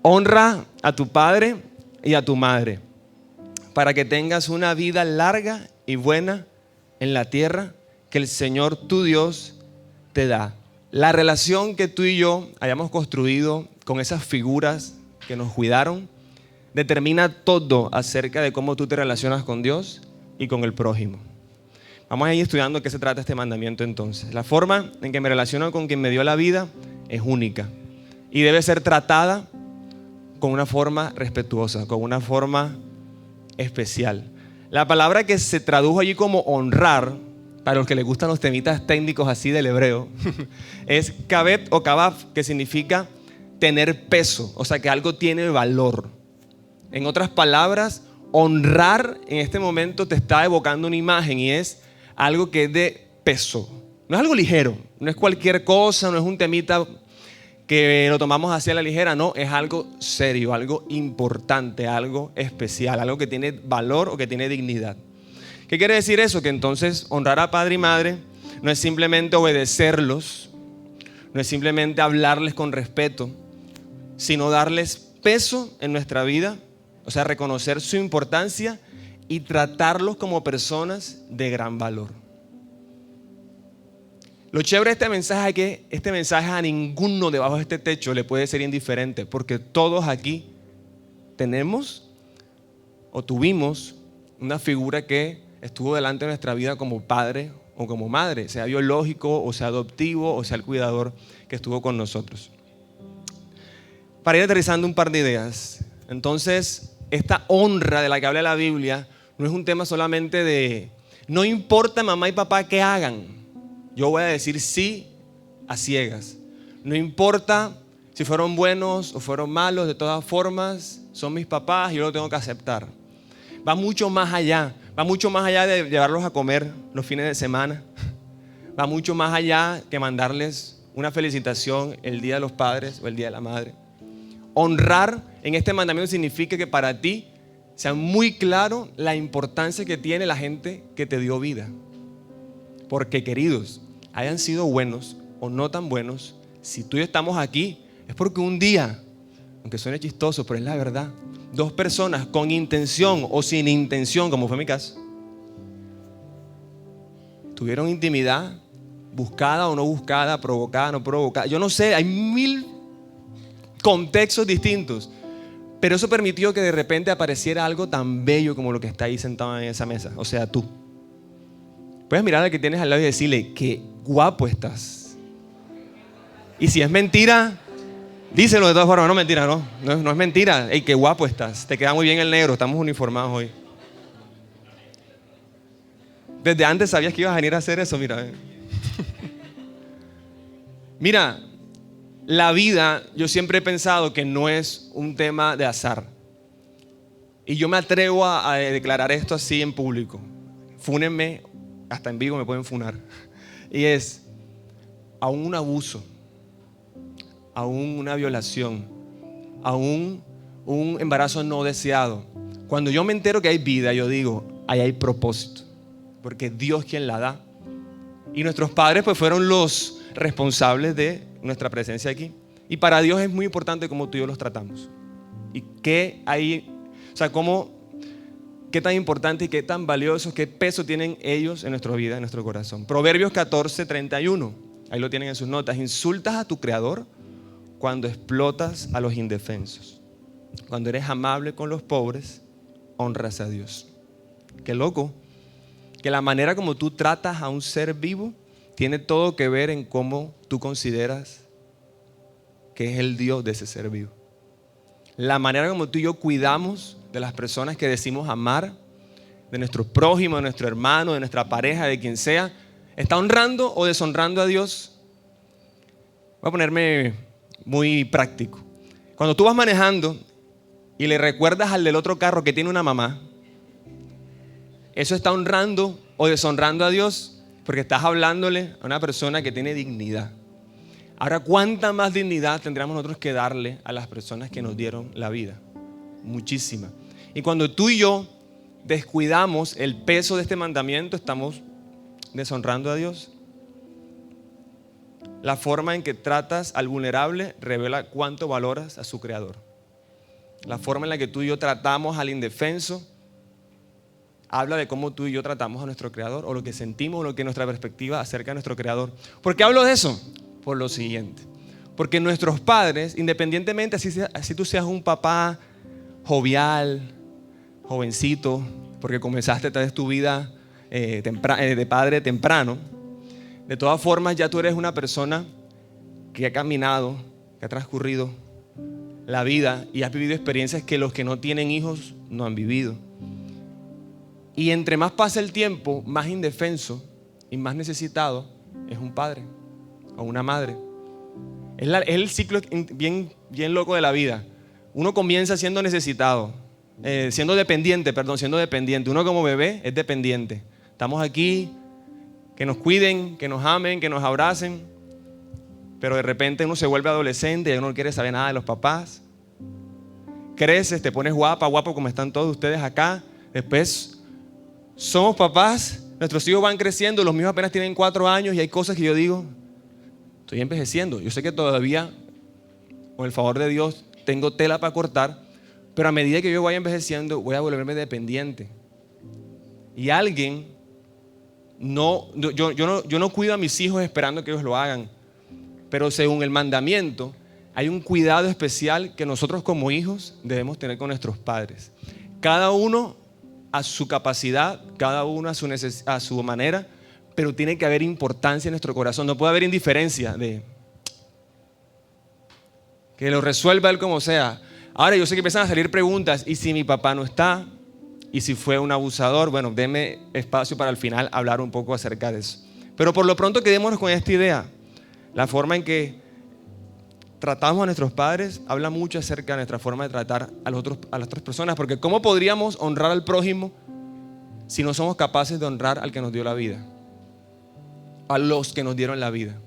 Honra a tu padre y a tu madre para que tengas una vida larga y buena en la tierra que el Señor tu Dios te da. La relación que tú y yo hayamos construido con esas figuras que nos cuidaron determina todo acerca de cómo tú te relacionas con Dios y con el prójimo. Vamos a ir estudiando qué se trata este mandamiento entonces. La forma en que me relaciono con quien me dio la vida es única y debe ser tratada con una forma respetuosa, con una forma especial. La palabra que se tradujo allí como honrar, para los que les gustan los temitas técnicos así del hebreo, es kabet o kabaf, que significa tener peso, o sea que algo tiene valor. En otras palabras, honrar en este momento te está evocando una imagen y es algo que es de peso. No es algo ligero, no es cualquier cosa, no es un temita que lo tomamos así a la ligera, no, es algo serio, algo importante, algo especial, algo que tiene valor o que tiene dignidad. ¿Qué quiere decir eso? Que entonces honrar a padre y madre no es simplemente obedecerlos, no es simplemente hablarles con respeto, sino darles peso en nuestra vida, o sea, reconocer su importancia y tratarlos como personas de gran valor. Lo chévere de este mensaje es que este mensaje a ninguno debajo de este techo le puede ser indiferente, porque todos aquí tenemos o tuvimos una figura que estuvo delante de nuestra vida como padre o como madre, sea biológico o sea adoptivo o sea el cuidador que estuvo con nosotros. Para ir aterrizando un par de ideas, entonces esta honra de la que habla la Biblia no es un tema solamente de no importa mamá y papá qué hagan, yo voy a decir sí a ciegas. No importa si fueron buenos o fueron malos, de todas formas son mis papás y yo lo tengo que aceptar. Va mucho más allá de llevarlos a comer los fines de semana. Va mucho más allá que mandarles una felicitación el día de los padres o el día de la madre. Honrar en este mandamiento significa que para ti sea muy claro la importancia que tiene la gente que te dio vida. Porque, queridos, hayan sido buenos o no tan buenos, si tú y yo estamos aquí, es porque un día, aunque suene chistoso, pero es la verdad, dos personas con intención o sin intención, como fue mi caso, tuvieron intimidad, buscada o no buscada, provocada o no provocada. Yo no sé, hay 1000 contextos distintos, pero eso permitió que de repente apareciera algo tan bello como lo que está ahí sentado en esa mesa, o sea, tú. Puedes mirar al que tienes al lado y decirle, qué guapo estás. Y si es mentira, díselo de todas formas. No, mentira, no es mentira. Ey, qué guapo estás, te queda muy bien el negro, estamos uniformados hoy. Desde antes sabías que ibas a venir a hacer eso, mira. Mira, la vida, yo siempre he pensado que no es un tema de azar. Y yo me atrevo a declarar esto así en público. Fúnenme, hasta en vivo me pueden funar. Y es, aún un abuso, aún una violación, aún un embarazo no deseado. Cuando yo me entero que hay vida, yo digo, ahí hay propósito. Porque es Dios quien la da. Y nuestros padres pues fueron los responsables de nuestra presencia aquí. Y para Dios es muy importante cómo tú y yo los tratamos. Y qué hay, o sea, qué tan importante y qué tan valioso, qué peso tienen ellos en nuestra vida, en nuestro corazón. Proverbios 14:31, ahí lo tienen en sus notas. Insultas a tu creador cuando explotas a los indefensos. Cuando eres amable con los pobres, honras a Dios. Qué loco, que la manera como tú tratas a un ser vivo tiene todo que ver en cómo tú consideras que es el Dios de ese ser vivo. La manera como tú y yo cuidamos de las personas que decimos amar, de nuestro prójimo, de nuestro hermano, de nuestra pareja, de quien sea, ¿está honrando o deshonrando a Dios? Voy a ponerme muy práctico. Cuando tú vas manejando y le recuerdas al del otro carro que tiene una mamá, ¿eso está honrando o deshonrando a Dios? Porque estás hablándole a una persona que tiene dignidad. Ahora, ¿cuánta más dignidad tendríamos nosotros que darle a las personas que nos dieron la vida? Muchísima. Y cuando tú y yo descuidamos el peso de este mandamiento, estamos deshonrando a Dios. La forma en que tratas al vulnerable revela cuánto valoras a su creador. la forma en la que tú y yo tratamos al indefenso, habla de cómo tú y yo tratamos a nuestro Creador, o lo que sentimos, o lo que es nuestra perspectiva acerca de nuestro Creador. ¿Por qué hablo de eso? Por lo siguiente. Porque nuestros padres, independientemente, así tú seas un papá jovial, jovencito, porque comenzaste tal vez tu vida de padre temprano, de todas formas ya tú eres una persona que ha caminado, que ha transcurrido la vida y has vivido experiencias que los que no tienen hijos no han vivido. Y entre más pasa el tiempo, más indefenso y más necesitado es un padre o una madre. Es el ciclo bien loco de la vida. Uno comienza siendo necesitado, siendo dependiente. Uno como bebé es dependiente. Estamos aquí, que nos cuiden, que nos amen, que nos abracen. Pero de repente uno se vuelve adolescente y uno no quiere saber nada de los papás. Creces, te pones guapo como están todos ustedes acá. Después somos papás, nuestros hijos van creciendo, los míos apenas tienen 4 años y hay cosas que yo digo, estoy envejeciendo. Yo sé que todavía, con el favor de Dios, tengo tela para cortar, pero a medida que yo vaya envejeciendo, voy a volverme dependiente. Y alguien, yo no cuido a mis hijos esperando que ellos lo hagan, pero según el mandamiento, hay un cuidado especial que nosotros como hijos debemos tener con nuestros padres. Cada uno a su capacidad, cada uno a su manera, pero tiene que haber importancia en nuestro corazón. No puede haber indiferencia de que lo resuelva él como sea. Ahora yo sé que empiezan a salir preguntas, ¿y si mi papá no está? ¿Y si fue un abusador? Bueno, denme espacio para al final hablar un poco acerca de eso. Pero por lo pronto quedémonos con esta idea. La forma en que tratamos a nuestros padres habla mucho acerca de nuestra forma de tratar a las otras personas, porque ¿cómo podríamos honrar al prójimo si no somos capaces de honrar al que nos dio la vida? A los que nos dieron la vida.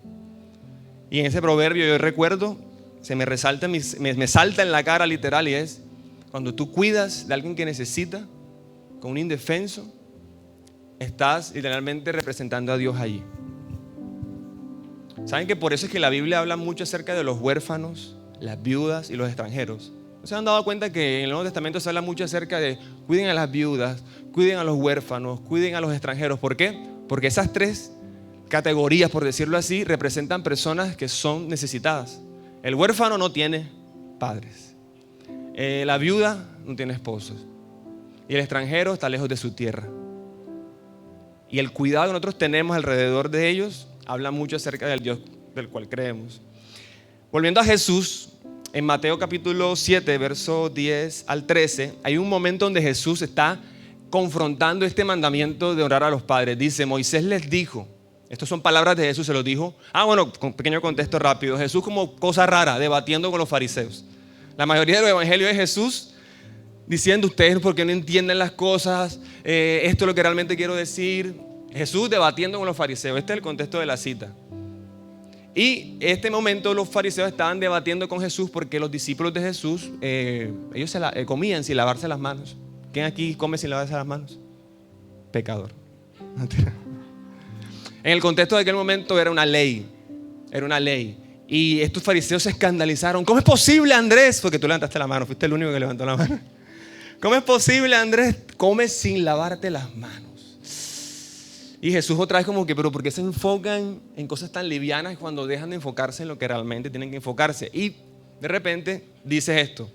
Y en ese proverbio yo recuerdo, se me resalta, me salta en la cara literal, y es cuando tú cuidas de alguien que necesita, con un indefenso, estás literalmente representando a Dios allí. ¿Saben que por eso es que la Biblia habla mucho acerca de los huérfanos, las viudas y los extranjeros? ¿No se han dado cuenta que en el Nuevo Testamento se habla mucho acerca de cuiden a las viudas, cuiden a los huérfanos, cuiden a los extranjeros? ¿Por qué? Porque esas 3 categorías, por decirlo así, representan personas que son necesitadas. El huérfano no tiene padres. La viuda no tiene esposos. Y el extranjero está lejos de su tierra. Y el cuidado que nosotros tenemos alrededor de ellos habla mucho acerca del Dios del cual creemos. Volviendo a Jesús, en Mateo capítulo 7, verso 10 al 13, hay un momento donde Jesús está confrontando este mandamiento de honrar a los padres. Dice, Moisés les dijo, estas son palabras de Jesús, se los dijo. Bueno, con pequeño contexto rápido. Jesús como cosa rara, debatiendo con los fariseos. La mayoría de los evangelios es Jesús diciendo, ustedes porque no entienden las cosas, esto es lo que realmente quiero decir. Jesús debatiendo con los fariseos. Este es el contexto de la cita. Y en este momento los fariseos estaban debatiendo con Jesús porque los discípulos de Jesús, ellos comían sin lavarse las manos. ¿Quién aquí come sin lavarse las manos? Pecador. En el contexto de aquel momento era una ley. Y estos fariseos se escandalizaron. ¿Cómo es posible, Andrés? Porque tú levantaste la mano, fuiste el único que levantó la mano. ¿Cómo es posible, Andrés? Comes sin lavarte las manos. Y Jesús otra vez como que, pero ¿por qué se enfocan en cosas tan livianas cuando dejan de enfocarse en lo que realmente tienen que enfocarse? Y de repente dice esto.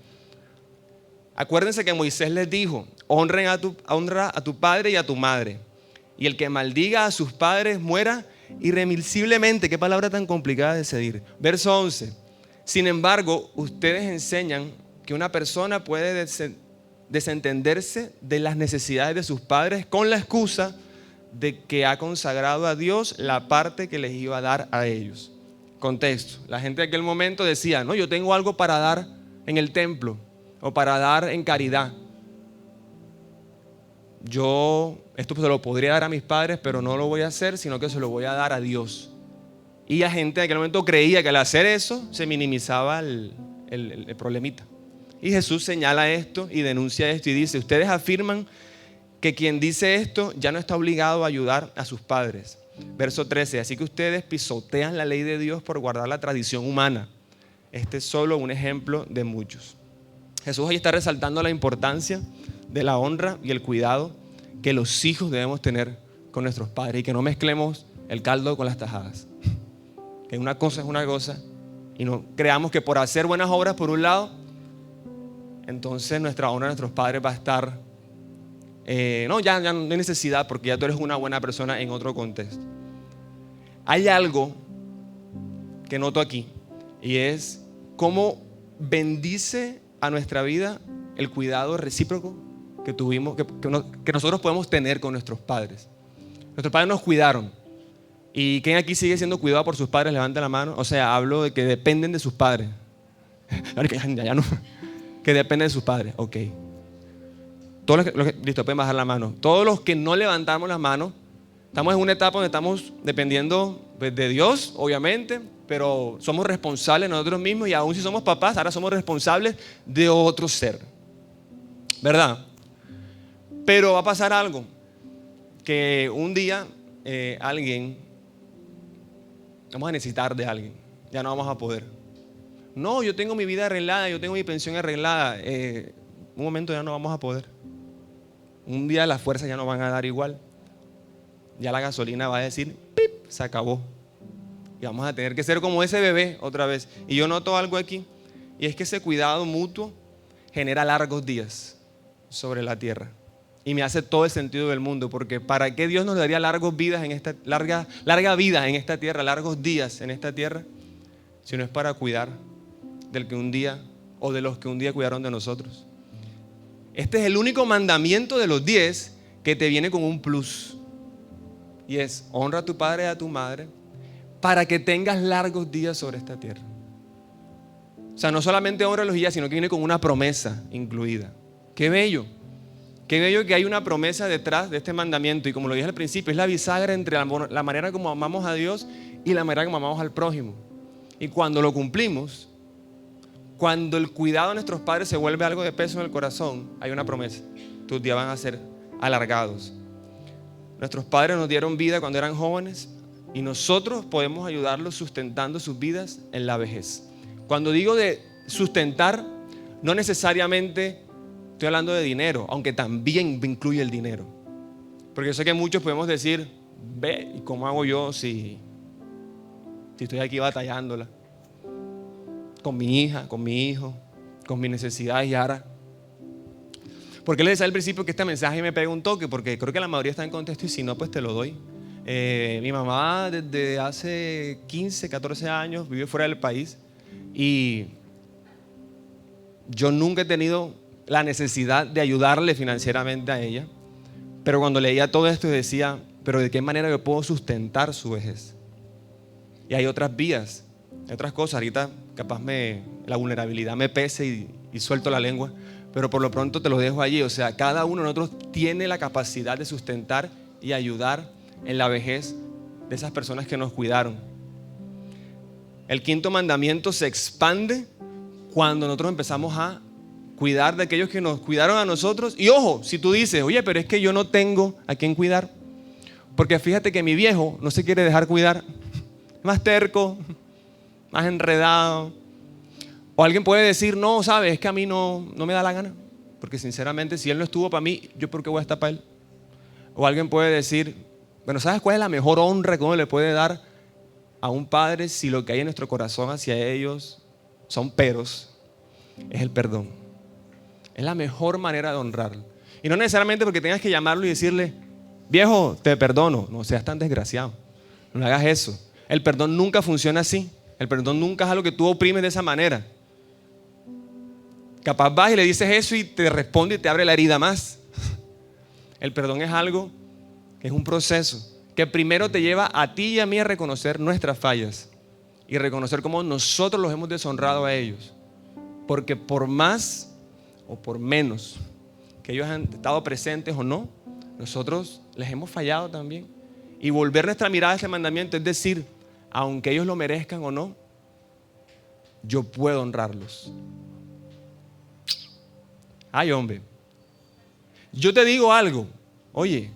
Acuérdense que Moisés les dijo, honra a tu padre y a tu madre. Y el que maldiga a sus padres muera irremisiblemente. Qué palabra tan complicada de decir. Verso 11. Sin embargo, ustedes enseñan que una persona puede desentenderse de las necesidades de sus padres con la excusa de que ha consagrado a Dios la parte que les iba a dar a ellos. Contexto. La gente de aquel momento decía, no, yo tengo algo para dar en el templo o para dar en caridad. Esto se lo podría dar a mis padres, pero no lo voy a hacer, sino que se lo voy a dar a Dios. Y la gente en aquel momento creía que al hacer eso se minimizaba el problemita. Y Jesús señala esto y denuncia esto y dice, ustedes afirman que quien dice esto ya no está obligado a ayudar a sus padres. Verso 13, así que ustedes pisotean la ley de Dios por guardar la tradición humana. Este es solo un ejemplo de muchos. Jesús ahí está resaltando la importancia de la honra y el cuidado que los hijos debemos tener con nuestros padres y que no mezclemos el caldo con las tajadas. Que una cosa es una cosa y no creamos que por hacer buenas obras por un lado, entonces nuestra honra a nuestros padres va a estar, ya no hay necesidad porque ya tú eres una buena persona en otro contexto. Hay algo que noto aquí y es cómo bendice a nuestra vida el cuidado recíproco que tuvimos, que nosotros podemos tener con nuestros padres. Nuestros padres nos cuidaron. ¿Y quién aquí sigue siendo cuidado por sus padres? Levante la mano. O sea, hablo de que dependen de sus padres. Ya no. Que dependen de sus padres. Ok. Todos listo, pueden bajar la mano. Todos los que no levantamos las manos, estamos en una etapa donde estamos dependiendo de Dios, obviamente, pero somos responsables de nosotros mismos y aún si somos papás, ahora somos responsables de otro ser. ¿Verdad? Pero va a pasar algo, que un día vamos a necesitar de alguien, ya no vamos a poder. No, yo tengo mi vida arreglada, yo tengo mi pensión arreglada. Un momento ya no vamos a poder. Un día las fuerzas ya no van a dar igual. Ya la gasolina va a decir, ¡pip!, se acabó. Y vamos a tener que ser como ese bebé otra vez. Y yo noto algo aquí, y es que ese cuidado mutuo genera largos días sobre la tierra. Y me hace todo el sentido del mundo, porque ¿para qué Dios nos daría larga vida en esta tierra, largos días en esta tierra, si no es para cuidar del que un día, o de los que un día cuidaron de nosotros? Este es el único mandamiento de los 10 que te viene con un plus, y es: honra a tu padre y a tu madre para que tengas largos días sobre esta tierra. O sea, no solamente honralos y ya, sino que viene con una promesa incluida. ¡Qué bello! Qué bello que hay una promesa detrás de este mandamiento. Y como lo dije al principio, es la bisagra entre la manera como amamos a Dios y la manera como amamos al prójimo. Y cuando lo cumplimos, cuando el cuidado de nuestros padres se vuelve algo de peso en el corazón, hay una promesa: tus días van a ser alargados. Nuestros padres nos dieron vida cuando eran jóvenes y nosotros podemos ayudarlos sustentando sus vidas en la vejez. Cuando digo de sustentar, no necesariamente estoy hablando de dinero, aunque también incluye el dinero. Porque yo sé que muchos podemos decir: ve, ¿y cómo hago yo si estoy aquí batallándola con mi hija, con mi hijo, con mis necesidades? Y ahora, porque les decía al principio que este mensaje me pega un toque, porque creo que la mayoría está en contexto y si no, pues te lo doy. Mi mamá desde hace 15, 14 años vive fuera del país y yo nunca he tenido la necesidad de ayudarle financieramente a ella, pero cuando leía todo esto decía: pero ¿de qué manera yo puedo sustentar su vejez? Y hay otras vías, hay otras cosas. Ahorita capaz la vulnerabilidad me pese y suelto la lengua, pero por lo pronto te lo dejo allí. O sea, cada uno de nosotros tiene la capacidad de sustentar y ayudar en la vejez de esas personas que nos cuidaron. El quinto mandamiento se expande cuando nosotros empezamos a cuidar de aquellos que nos cuidaron a nosotros. Y ojo, si tú dices: oye, pero es que yo no tengo a quién cuidar, porque fíjate que mi viejo no se quiere dejar cuidar, es más terco, más enredado. O alguien puede decir: no, sabes, es que a mí no me da la gana, porque sinceramente si él no estuvo para mí, ¿yo por qué voy a estar para él? O alguien puede decir: bueno, ¿sabes cuál es la mejor honra que uno le puede dar a un padre si lo que hay en nuestro corazón hacia ellos son peros? Es el perdón. Es la mejor manera de honrarlo. Y no necesariamente porque tengas que llamarlo y decirle: viejo, te perdono. No seas tan desgraciado. No hagas eso. El perdón nunca funciona así. El perdón nunca es algo que tú oprimes de esa manera. Capaz vas y le dices eso y te responde y te abre la herida más. El perdón es algo que es un proceso que primero te lleva a ti y a mí a reconocer nuestras fallas y reconocer cómo nosotros los hemos deshonrado a ellos. Porque por más o por menos que ellos han estado presentes o no, nosotros les hemos fallado también. Y volver nuestra mirada a ese mandamiento es decir: aunque ellos lo merezcan o no, yo puedo honrarlos. Ay, hombre, yo te digo algo: oye,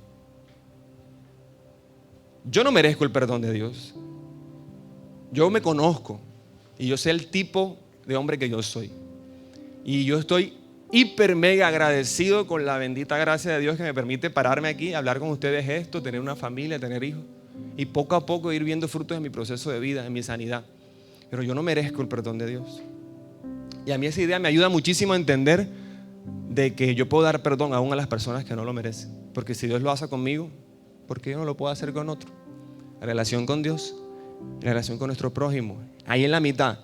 yo no merezco el perdón de Dios. Yo me conozco y yo sé el tipo de hombre que yo soy. Y yo estoy hiper mega agradecido con la bendita gracia de Dios que me permite pararme aquí, hablar con ustedes esto, tener una familia, tener hijos y poco a poco ir viendo frutos en mi proceso de vida, en mi sanidad. Pero yo no merezco el perdón de Dios. Y a mí esa idea me ayuda muchísimo a entender de que yo puedo dar perdón aún a las personas que no lo merecen. Porque si Dios lo hace conmigo, ¿por qué yo no lo puedo hacer con otro? La relación con Dios, la relación con nuestro prójimo, ahí en la mitad.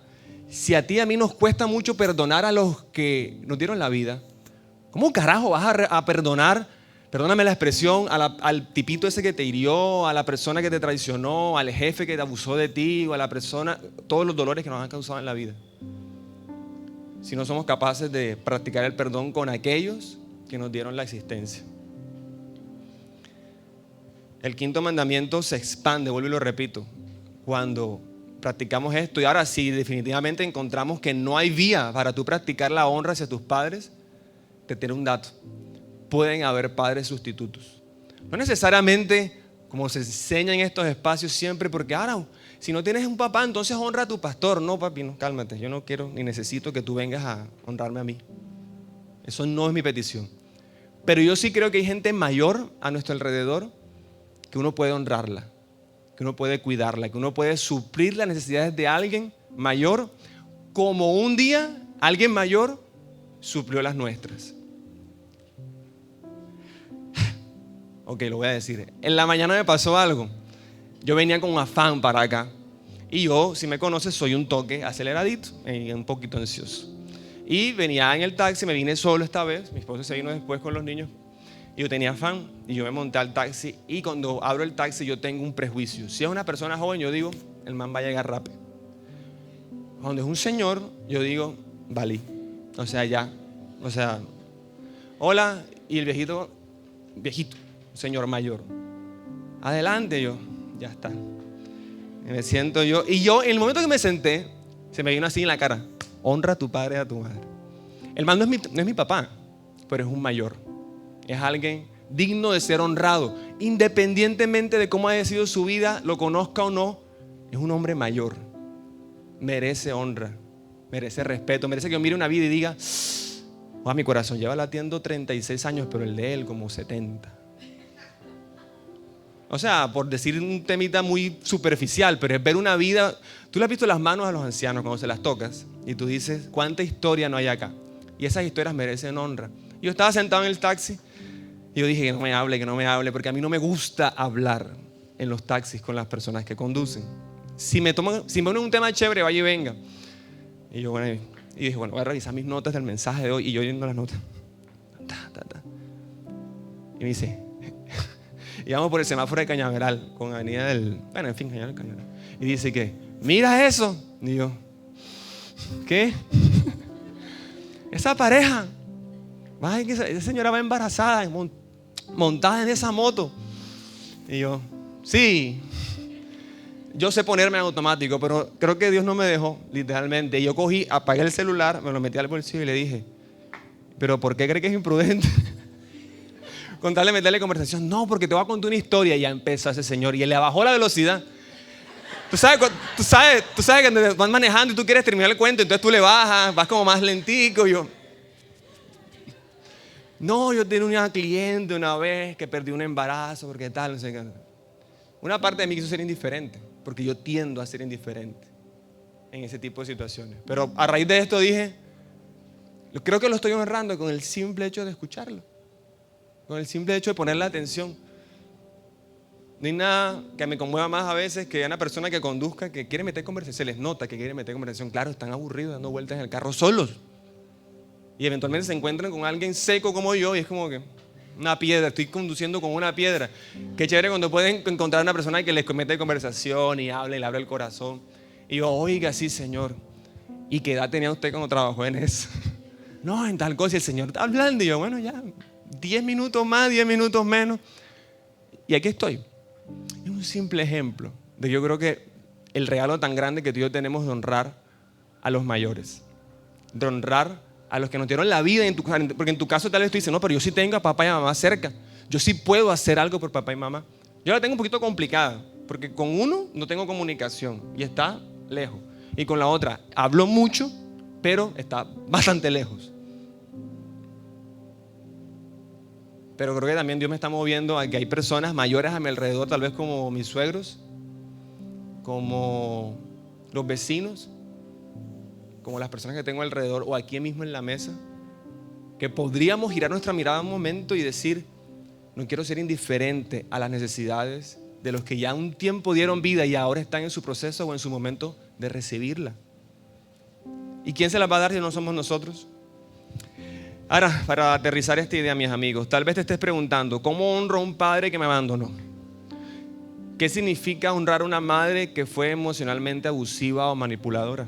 Si a ti y a mí nos cuesta mucho perdonar a los que nos dieron la vida, ¿cómo carajo vas a perdonar, perdóname la expresión, al tipito ese que te hirió, a la persona que te traicionó, al jefe que te abusó de ti, o a la persona, todos los dolores que nos han causado en la vida? Si no somos capaces de practicar el perdón con aquellos que nos dieron la existencia. El quinto mandamiento se expande, vuelvo y lo repito, cuando practicamos esto. Y ahora sí, definitivamente encontramos que no hay vía para tú practicar la honra hacia tus padres. Te tiene un dato: pueden haber padres sustitutos. No necesariamente como se enseña en estos espacios siempre, porque ahora si no tienes un papá, entonces honra a tu pastor. No, papi, no, cálmate, yo no quiero ni necesito que tú vengas a honrarme a mí. Eso no es mi petición. Pero yo sí creo que hay gente mayor a nuestro alrededor que uno puede honrarla, que uno puede cuidarla, que uno puede suplir las necesidades de alguien mayor, como un día alguien mayor suplió las nuestras. Ok, lo voy a decir. En la mañana me pasó algo. Yo venía con afán para acá. Y yo, si me conoces, soy un toque aceleradito y un poquito ansioso. Y venía en el taxi, me vine solo esta vez. Mi esposo se vino después con los niños. Y yo tenía afán y yo me monté al taxi. Y cuando abro el taxi yo tengo un prejuicio. Si es una persona joven, yo digo, el man va a llegar rápido. Cuando es un señor, yo digo, valí. O sea, ya. O sea, hola. Y el viejito, señor mayor. Adelante, yo, ya está. Y me siento yo. Y yo, en el momento que me senté, se me vino así en la cara: honra a tu padre y a tu madre. El man no es mi papá, pero es un mayor. Es alguien digno de ser honrado. Independientemente de cómo haya sido su vida, lo conozca o no, es un hombre mayor. Merece honra, merece respeto, merece que yo mire una vida y diga: oh, mi corazón lleva latiendo 36 años, pero el de él como 70. O sea, por decir un temita muy superficial, pero es ver una vida. Tú le has visto las manos a los ancianos cuando se las tocas y tú dices, ¿cuánta historia no hay acá? Y esas historias merecen honra. Yo estaba sentado en el taxi y yo dije que no me hable, porque a mí no me gusta hablar en los taxis con las personas que conducen. Si me ponen un tema chévere, vaya y venga. Y yo, bueno, y dije, bueno, voy a revisar mis notas del mensaje de hoy. Y yo yendo las notas. Y me dice, íbamos por el semáforo de Cañaveral, con avenida del, bueno, en fin, Cañaveral. Y dice que, mira eso. Y yo, ¿qué? Esa pareja, esa señora va embarazada, montada en esa moto. Y yo, sí. Yo sé ponerme en automático, pero creo que Dios no me dejó, literalmente. Y yo cogí, apagué el celular, me lo metí al bolsillo y le dije, ¿pero por qué cree que es imprudente? Contarle, meterle conversación. No, porque te voy a contar una historia. Y ya empezó ese señor y él le bajó la velocidad. Tú sabes que te van manejando y tú quieres terminar el cuento, entonces tú le bajas, vas como más lentico. No, yo tenía una cliente una vez que perdió un embarazo, porque tal, no sé qué. Una parte de mí quiso ser indiferente, porque yo tiendo a ser indiferente en ese tipo de situaciones. Pero a raíz de esto dije, creo que lo estoy honrando con el simple hecho de escucharlo, con el simple hecho de ponerle atención. No hay nada que me conmueva más a veces que una persona que conduzca, que quiere meter conversación. Se les nota que quiere meter conversación. Claro, están aburridos dando vueltas en el carro solos. Y eventualmente se encuentran con alguien seco como yo y es como que una piedra, estoy conduciendo con una piedra. Qué chévere cuando pueden encontrar una persona que les mete conversación y habla y le abre el corazón. Y yo, oiga, sí, señor. ¿Y qué edad tenía usted cuando trabajó en eso? No, en tal cosa. Y el señor está hablando y yo, bueno, ya, 10 minutos más, 10 minutos menos. Y aquí estoy. Es un simple ejemplo de yo creo que el regalo tan grande que tú y yo tenemos de honrar a los mayores, de honrar a los que nos dieron la vida, porque en tu caso tal vez tú dices, no, pero yo sí tengo a papá y a mamá cerca, yo sí puedo hacer algo por papá y mamá. Yo la tengo un poquito complicada, porque con uno no tengo comunicación y está lejos, y con la otra hablo mucho, pero está bastante lejos. Pero creo que también Dios me está moviendo a que hay personas mayores a mi alrededor, tal vez como mis suegros, como los vecinos, como las personas que tengo alrededor o aquí mismo en la mesa, que podríamos girar nuestra mirada un momento y decir: no quiero ser indiferente a las necesidades de los que ya un tiempo dieron vida y ahora están en su proceso o en su momento de recibirla. ¿Y quién se las va a dar si no somos nosotros? Ahora, para aterrizar esta idea, mis amigos, tal vez te estés preguntando: ¿cómo honro a un padre que me abandonó? ¿Qué significa honrar a una madre que fue emocionalmente abusiva o manipuladora?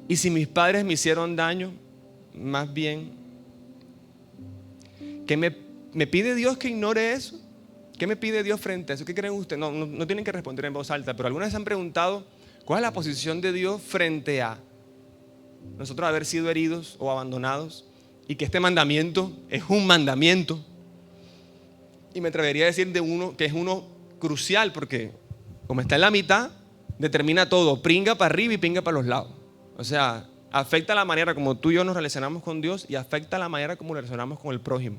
Y si mis padres me hicieron daño, más bien, ¿qué me pide Dios que ignore eso? ¿Qué me pide Dios frente a eso? ¿Qué creen ustedes? No tienen que responder en voz alta, pero algunas se han preguntado: ¿cuál es la posición de Dios frente a nosotros haber sido heridos o abandonados? Y que este mandamiento es un mandamiento. Y me atrevería a decir de uno que es uno crucial, porque como está en la mitad, determina todo: pringa para arriba y pinga para los lados. O sea, afecta la manera como tú y yo nos relacionamos con Dios y afecta la manera como nos relacionamos con el prójimo.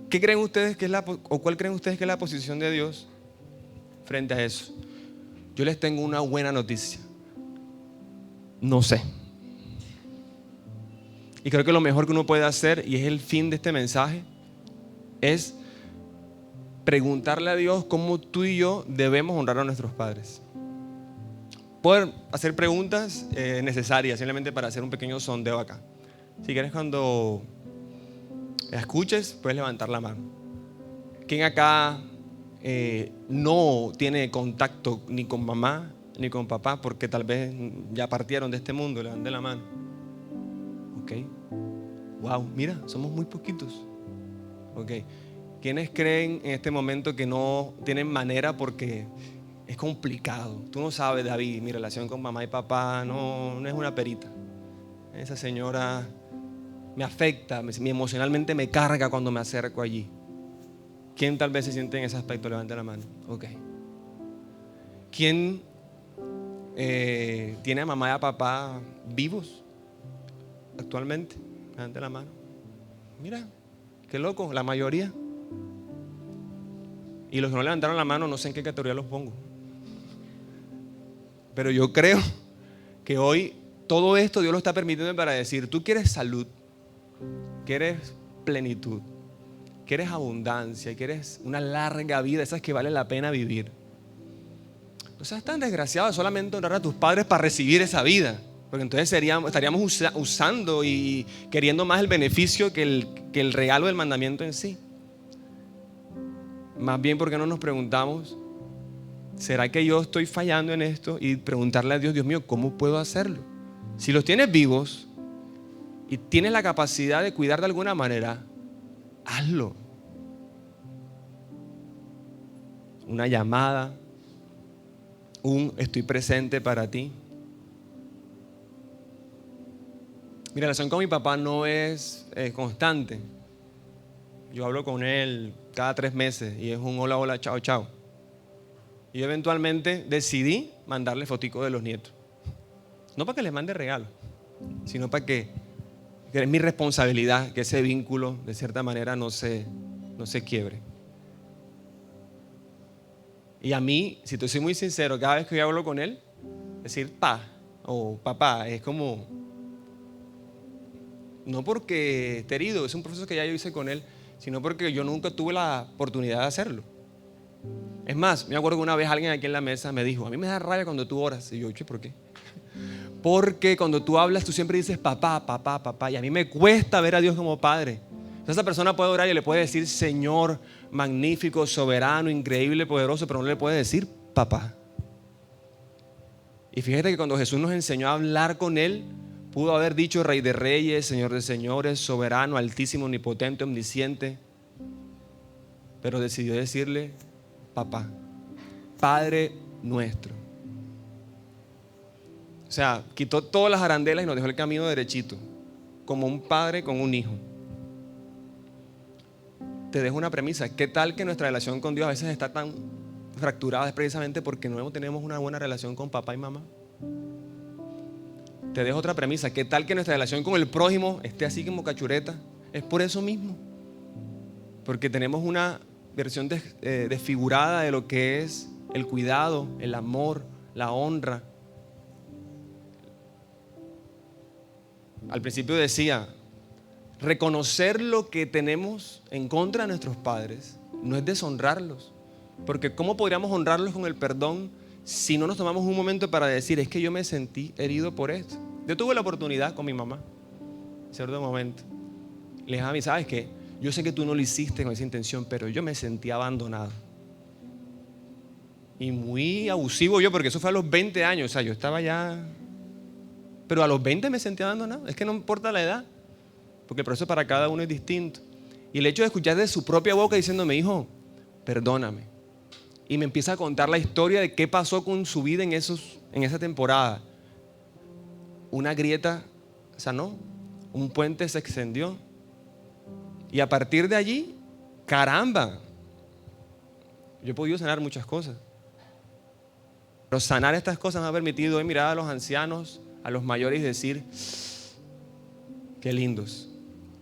¿Qué creen ustedes que es cuál creen ustedes que es la posición de Dios frente a eso? Yo les tengo una buena noticia: no sé. Y creo que lo mejor que uno puede hacer, y es el fin de este mensaje, es preguntarle a Dios cómo tú y yo debemos honrar a nuestros padres. Poder hacer preguntas necesarias, simplemente para hacer un pequeño sondeo acá. Si quieres, cuando escuches, puedes levantar la mano. ¿Quién acá no tiene contacto ni con mamá ni con papá porque tal vez ya partieron de este mundo? Levanten la mano. Ok. Wow, mira, somos muy poquitos. Ok. ¿Quiénes creen en este momento que no tienen manera porque es complicado? Tú no sabes, David, mi relación con mamá y papá no es una perita. Esa señora me afecta, emocionalmente me carga cuando me acerco allí. ¿Quién tal vez se siente en ese aspecto? Levante la mano. Ok. ¿Quién tiene a mamá y a papá vivos actualmente? Levante la mano. Mira, qué loco, la mayoría. Y los que no levantaron la mano, no sé en qué categoría los pongo. Pero yo creo que hoy todo esto Dios lo está permitiendo para decir: tú quieres salud, quieres plenitud, quieres abundancia, quieres una larga vida, esas que vale la pena vivir. No seas tan desgraciado de solamente honrar a tus padres para recibir esa vida, porque entonces estaríamos usando y queriendo más el beneficio que el regalo del mandamiento en sí. Más bien, ¿por qué no nos preguntamos: ¿será que yo estoy fallando en esto? Y preguntarle a Dios: Dios mío, ¿cómo puedo hacerlo? Si los tienes vivos y tienes la capacidad de cuidar de alguna manera, hazlo. Una llamada, estoy presente para ti. Mi relación con mi papá no es constante. Yo hablo con él cada 3 meses y es un hola, hola, chao, chao. Y yo eventualmente decidí mandarle fotico de los nietos. No para que les mande regalos, sino para que es mi responsabilidad que ese vínculo de cierta manera no se quiebre. Y a mí, si te soy muy sincero, cada vez que yo hablo con él, decir pa o papá es como, no porque esté herido, es un proceso que ya yo hice con él, sino porque yo nunca tuve la oportunidad de hacerlo. Es más, me acuerdo que una vez alguien aquí en la mesa me dijo: a mí me da rabia cuando tú oras. Y yo: ¿por qué? Porque cuando tú hablas, tú siempre dices papá, papá, papá. Y a mí me cuesta ver a Dios como padre. Entonces, esa persona puede orar y le puede decir Señor, magnífico, soberano, increíble, poderoso, pero no le puede decir papá. Y fíjate que cuando Jesús nos enseñó a hablar con Él, pudo haber dicho Rey de Reyes, Señor de Señores, soberano, altísimo, omnipotente, omnisciente. Pero decidió decirle papá, Padre nuestro. O sea, quitó todas las arandelas y nos dejó el camino derechito, como un padre con un hijo. Te dejo una premisa: ¿qué tal que nuestra relación con Dios a veces está tan fracturada? Es precisamente porque no tenemos una buena relación con papá y mamá. Te dejo otra premisa: ¿qué tal que nuestra relación con el prójimo esté así como cachureta? Es por eso mismo. porque tenemos una versión desfigurada de lo que es el cuidado, el amor, la honra. Al principio decía, reconocer lo que tenemos en contra de nuestros padres no es deshonrarlos, porque ¿cómo podríamos honrarlos con el perdón si no nos tomamos un momento para decir, es que yo me sentí herido por esto? Yo tuve la oportunidad con mi mamá, en cierto momento. Le dije a mí, ¿sabes qué? Yo sé que tú no lo hiciste con esa intención, pero yo me sentí abandonado. Y muy abusivo yo, porque eso fue a los 20 años. O sea, yo estaba ya... Pero a los 20 me sentí abandonado. Es que no importa la edad, porque el proceso para cada uno es distinto. Y el hecho de escuchar de su propia boca diciéndome, hijo, perdóname. Y me empieza a contar la historia de qué pasó con su vida en esa temporada. Una grieta sanó, un puente se extendió. Y a partir de allí, caramba, yo he podido sanar muchas cosas. Pero sanar estas cosas me ha permitido hoy mirar a los ancianos, a los mayores y decir, qué lindos,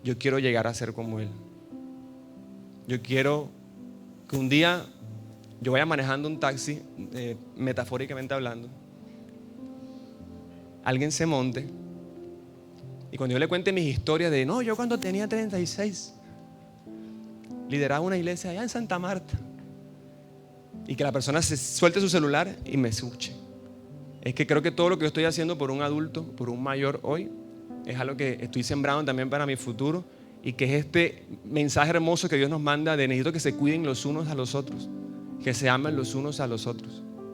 yo quiero llegar a ser como él. Yo quiero que un día yo vaya manejando un taxi, metafóricamente hablando, alguien se monte y cuando yo le cuente mis historias de, no, yo cuando tenía 36 lideraba una iglesia allá en Santa Marta, y que la persona se suelte su celular y me escuche. Es que creo que todo lo que yo estoy haciendo por un adulto, por un mayor hoy, es algo que estoy sembrando también para mi futuro, y que es este mensaje hermoso que Dios nos manda de necesito que se cuiden los unos a los otros, que se amen los unos a los otros.